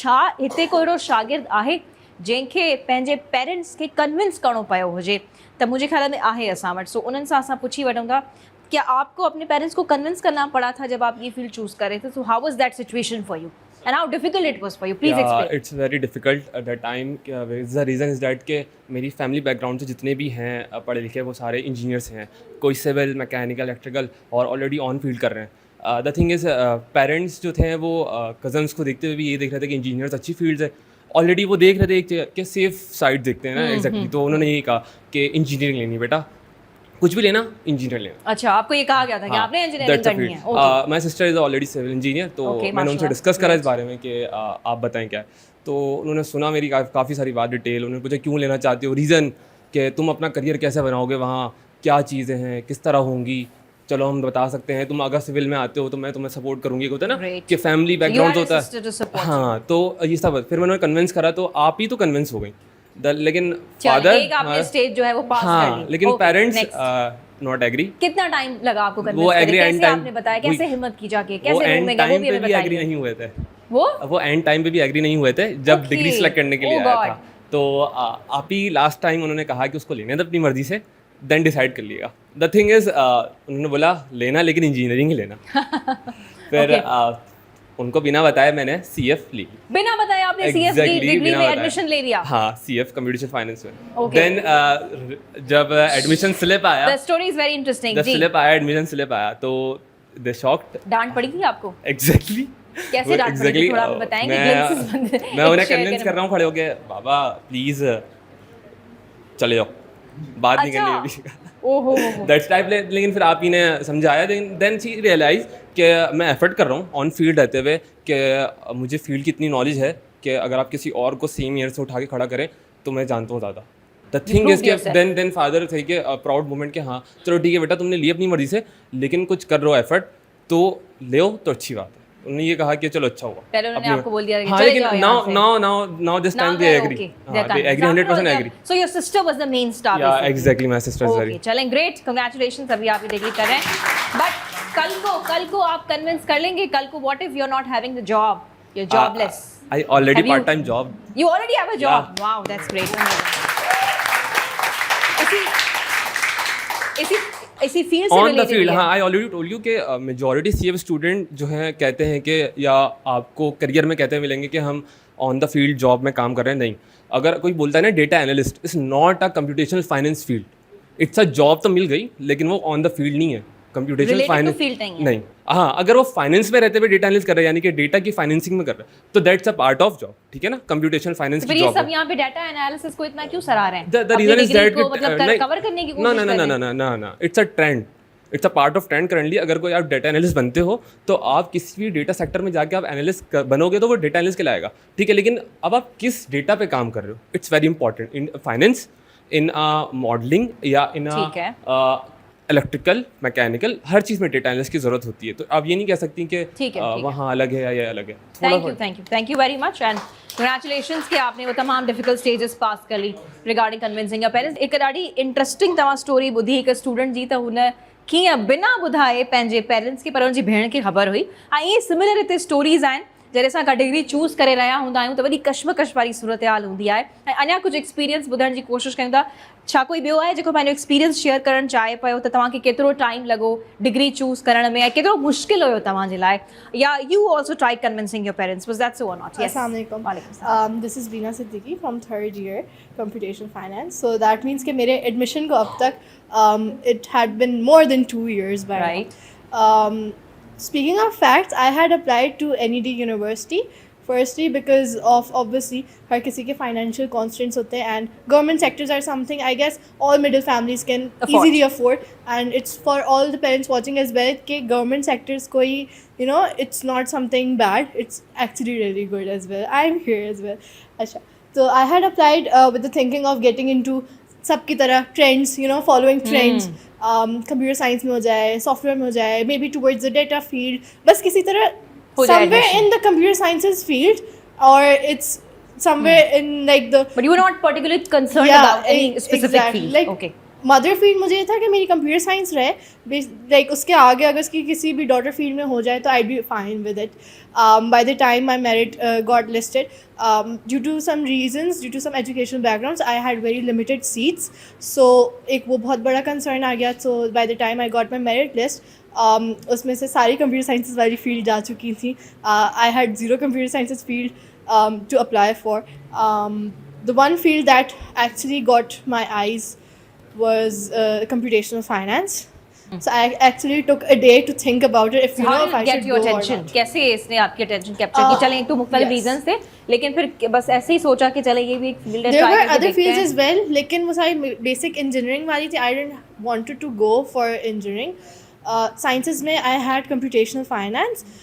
छा हिते को अहिड़ो शागिर्द आहे जंहिंखे पंहिंजे पेरेंट्स खे कन्विंस करिणो पियो हुजे? त मुंहिंजे ख्याल में आहे असां वटि, सो उन्हनि सां असां पुछी वठूं था क्या आपको अपने पेरेंट्स को कन्विंस करना पड़ा था जब आप ये फील्ड चूज कर रहे थे? So how was that situation for you and how difficult it was for you? Please explain. It's very difficult at that time. The reason is that कि मेरी फैमिली बैकग्राउंड से जितने भी हैं पढ़े लिखे वो सारे इंजीनियर्स हैं, कोई सिविल, मैकेनिकल, इलेक्ट्रिकल और ऑलरेडी ऑन फील्ड कर रहे हैं. द थिंग इज़ पेरेंट्स जो थे वो कज़न्स को देखते हुए भी ये देख रहे थे कि इंजीनियर्स अच्छी फील्ड्स है, ऑलरेडी वो देख रहे थे कि सेफ साइड देखते हैं ना एग्जैक्टली. तो उन्होंने यही कहा कि इंजीनियरिंग लेनी बेटा, कुछ भी लेना इंजीनियर लेना. अच्छा, आपको ये कहा गया था कि आपने इंजीनियरिंग करनी है? My sister is already civil engineer, तो मैंने उनसे डिस्कस करा इस बारे में कि आप बताएं क्या है. तो उन्होंने सुना मेरी काफ़ी सारी बात डिटेल. उन्होंने पूछा क्यों लेना चाहते हो, रीज़न कि तुम अपना करियर कैसे बनाओगे वहाँ, क्या चीज़ें हैं, किस तरह होंगी. चलो हम बता सकते हैं, तुम अगर सिविल में आते हो तो मैं तुम्हें सपोर्ट करूँगी. होता है ना कि फैमिली बैकग्राउंड होता है. हाँ, तो ये सब फिर मैंने कन्विंस करा, तो आप ही तो कन्विंस हो गई. लेकिन फादर आपने स्टेज जो है वो पास कर ली, लेकिन पेरेंट्स नॉट एग्री. कितना टाइम लगा आपको कन्विंस वो करने? एग्री एंड टाइम आपने बताया कैसे हिम्मत की जाके, कैसे वो एंड वो टाइम भी पे हमें भी एग्री बताइए. नहीं हुए थे. वो एंड टाइम पे भी एग्री नहीं हुए थे जब डिग्री सेलेक्ट करने के लिए आया था. तो आप ही लास्ट टाइम उन्होंने कहा कि उसको लेने दो अपनी मर्जी से, देन डिसाइड कर लिएगा. द थिंग इज उन्होंने बोला लेना लेकिन इंजीनियरिंग ही लेना. फिर उनको बिना बताए मैंने CF ली. बिना बताए आपने CF डिग्री में एडमिशन ले लिया? हाँ, CF कंप्यूटेशन फाइनेंस में. देन जब एडमिशन स्लिप आया, the story is very interesting. The slip आया, एडमिशन स्लिप आया, तो दे शॉक्ड. डांट पड़ी थी आपको? एग्जैक्टली. कैसे डांट पड़ी थी, थोड़ा बताएंगे? मैं उन्हें कन्विंस कर रहा हूँ खड़े होके, बाबा प्लीज चले जाओ, बात नहीं करनी अभी. ओहो दैट्स टाइप. लेकिन फिर आप ही ने समझाया. देन शी रियलाइज कि मैं एफर्ट कर रहा हूँ ऑन फील्ड रहते हुए, कि मुझे फील्ड की इतनी नॉलेज है कि अगर आप किसी और को सेम ईयर से उठा के खड़ा करें तो मैं जानता हूँ ज़्यादा. द थिंग इज कि देन फादर थे कि प्राउड मोमेंट कि हाँ चलो ठीक है बेटा, तुमने ली अपनी मर्जी से, लेकिन कुछ कर रहे हो एफर्ट तो ले तो अच्छी बात है. उन्होंने ये कहा कि चलो अच्छा हुआ. पहले उन्होंने आपको बोल दिया कि हाँ, लेकिन now this time they agree. They agree 100% agree. So your sister was the main star. Yeah, exactly, my sister is very. चलें, great, congratulations. अभी आप ये डिग्री कर रहे हैं, बट कल को आप कन्विंस कर लेंगे. कल को what if you're not having the job, you're jobless? I already part-time job. You already have a job? Wow, that's great. इसी फील्ड से ऑन द फील्ड. हाँ, आई ऑलरेडी टोल्ड यू कि मेजॉरिटी CF स्टूडेंट जो हैं कहते हैं कि या आपको करियर में कहते हैं मिलेंगे कि हम ऑन द फील्ड जॉब में काम कर रहे हैं. नहीं, अगर कोई बोलता है ना data analyst is not a computational finance field. It's a job तो मिल गई, लेकिन वो ऑन द फील्ड नहीं है. कंप्यूटेशनल फाइनेंस नहीं. हाँ, अगर वो फाइनेंस में रहते हुए डेटा एनालिस्ट कर रहे हैं, यानी कि डेटा की फाइनेंसिंग में कर रहे हैं, तो that's a part of job. ठीक है ना, कंप्यूटेशनल फाइनेंस की जॉब. सब यहाँ पे डेटा एनालिसिस को इतना क्यों सराह रहे हैं? द रीजन इज दैट मतलब कवर करने की कोशिश कर रहे हैं. ना, it's a trend. It's a part of trend currently. अगर कोई आप डेटा एनालिस्ट बनते हो तो आप किसी भी डेटा सेक्टर में जाके आप एनालिस्ट बनोगे तो वो डेटा एनालिस्ट कहलाएगा. ठीक है, लेकिन अब आप किस डेटा पे काम कर रहे हो, it's very important. In finance, in modelling या इन इलेक्ट्रिकल, मैकेनिकल, हर चीज़ में डेटा एनालिस्ट की जरूरत होती है. तो आप ये नहीं कह सकती कि वहाँ अलग है या ये अलग है. Thank you very much and congratulations कि आपने वो तमाम डिफिकल्ट स्टेजेस पास कर ली रिगार्डिंग कन्विंसिंग योर पेरेंट्स. एक ॾाढी इंटरेस्टिंग तव्हां स्टोरी ॿुधी हिकु स्टूडेंट जी, त हुन कीअं बिना ॿुधाए पंहिंजे पेरेंट्स खे पर हुनजी भेण खे ख़बर हुई. ऐं इहे सिमिलर हिते स्टोरीज़ आहिनि जॾहिं असां का डिग्री चूज़ करे रहिया हूंदा आहियूं त वॾी कश्मकश वारी सूरत हाल हूंदी आहे. ऐं अञा कुझु एक्सपीरियंस ॿुधण जी कोशिशि कयूं था. छा कोई ॿियो आहे जेको पंहिंजो एक्सपीरियंस शेयर करणु चाहे पियो त तव्हांखे केतिरो टाइम लॻो डिग्री चूज़ करण में, ऐं केतिरो मुश्किल हुयो तव्हांजे लाइ, या you also try convincing your parents? Was that so और नॉट? अस्सलाम वालेकुम. This is Beena Siddiqui from 3rd year computation finance. So that means कि मेरे एडमिशन को अब तक it had been more than 2 years by now. Speaking of facts, I had applied to NED University. Firstly, because of obviously हर किसी के financial constraints होते हैं, and government sectors are something I guess all middle families can easily afford, and it's for all the parents watching as well कि government sectors कोई it's not something bad, it's actually really good as well. I'm here as well. अच्छा, so I had applied with the thinking of getting into सबकी तरह trends, following trends. Computer science में हो जाए, software में हो जाए, maybe towards the data field, बस किसी तरह somewhere in the computer sciences field, or it's somewhere in like the. But you were not particularly concerned about any specific field. Like, okay. Mother field मुझे ये था कि मेरी computer science रहे, like उसके आगे अगर उसकी किसी भी डॉटर फील्ड में हो जाए तो I be fine with it. By the time my merit got listed, due to some reasons, due to some educational backgrounds, I had very limited seats. So एक वो बहुत बड़ा कंसर्न आ गया. So by the time I got my merit list, उसमें से सारी computer sciences वाली फील्ड जा चुकी थी. I had 0 computer sciences field to apply for. The one field that actually got my eyes was computational finance. So I actually took a day to think about it. If you How know did if I it get should your go or attention? not. कैसे इसने आपकी attention capture की? चलें, एक तो मुख्तलिफ yes. Reasons थे, लेकिन फिर बस ऐसे ही सोचा कि चले ये भी एक फील्ड है, There try were करके other देखते fields हैं. as well. लेकिन वो सारी basic engineering वाली थी. I didn't wanted to go for engineering. Sciences में I had computational finance.